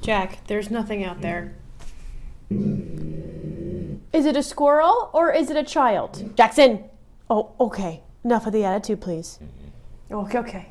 Jack, there's nothing out there. Is it a squirrel or is it a child? Jackson! Oh, okay. Enough of the attitude, please. Okay.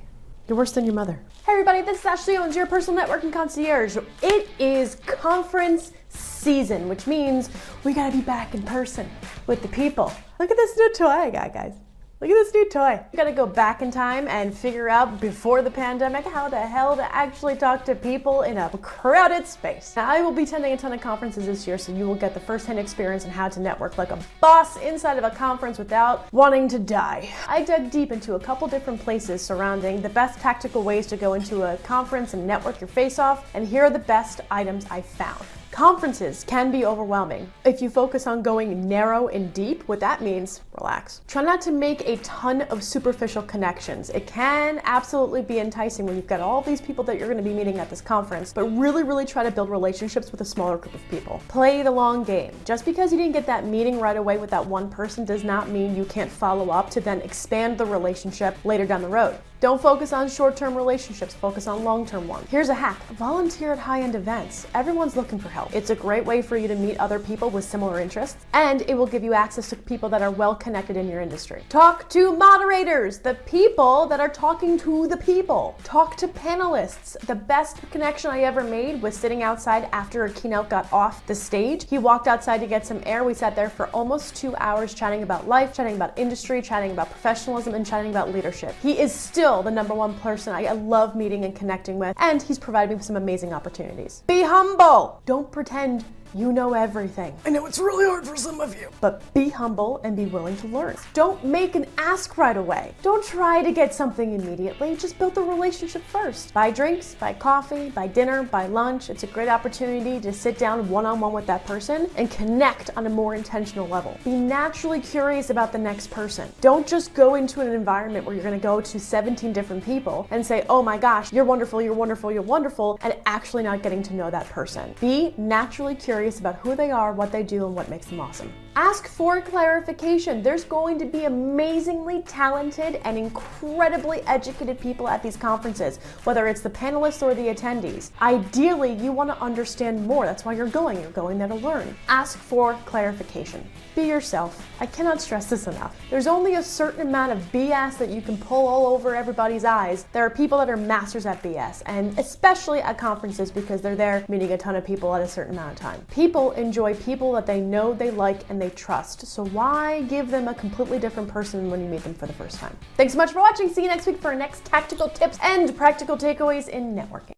You're worse than your mother. Hey everybody, this is Ashley Owens, your personal networking concierge. It is conference season, which means we gotta be back in person with the people. Look at this new toy I got, guys. Look at this new toy. We gotta go back in time and figure out before the pandemic how the hell to actually talk to people in a crowded space. Now, I will be attending a ton of conferences this year, so you will get the first-hand experience on how to network like a boss inside of a conference without wanting to die. I dug deep into a couple different places surrounding the best tactical ways to go into a conference and network your face off, and here are the best items I found. Conferences can be overwhelming. If you focus on going narrow and deep, what that means, relax. Try not to make a ton of superficial connections. It can absolutely be enticing when you've got all these people that you're going to be meeting at this conference, but really try to build relationships with a smaller group of people. Play the long game. Just because you didn't get that meeting right away with that one person does not mean you can't follow up to then expand the relationship later down the road. Don't focus on short-term relationships, focus on long-term ones. Here's a hack. Volunteer at high-end events. Everyone's looking for help. It's a great way for you to meet other people with similar interests, and it will give you access to people that are well-connected in your industry. Talk to moderators, the people that are talking to the people. Talk to panelists. The best connection I ever made was sitting outside after a keynote got off the stage. He walked outside to get some air. We sat there for almost 2 hours chatting about life, chatting about industry, chatting about professionalism, and chatting about leadership. He is still the number one person I love meeting and connecting with, and he's provided me with some amazing opportunities. Be humble. Don't pretend you know everything. I know it's really hard for some of you, but be humble and be willing to learn. Don't make an ask right away. Don't try to get something immediately. Just build the relationship first. Buy drinks, buy coffee, buy dinner, buy lunch. It's a great opportunity to sit down one-on-one with that person and connect on a more intentional level. Be naturally curious about the next person. Don't just go into an environment where you're gonna go to 17 different people and say, oh my gosh, you're wonderful, you're wonderful, you're wonderful, and actually not getting to know that person. Be naturally curious about who they are, what they do, and what makes them awesome. Ask for clarification. There's going to be amazingly talented and incredibly educated people at these conferences, whether it's the panelists or the attendees. Ideally, you want to understand more. That's why you're going. You're going there to learn. Ask for clarification. Be yourself. I cannot stress this enough. There's only a certain amount of BS that you can pull all over everybody's eyes. There are people that are masters at BS, and especially at conferences because they're there meeting a ton of people at a certain amount of time. People enjoy people that they know, they like, and they trust. So why give them a completely different person when you meet them for the first time? Thanks so much for watching. See you next week for our next tactical tips and practical takeaways in networking.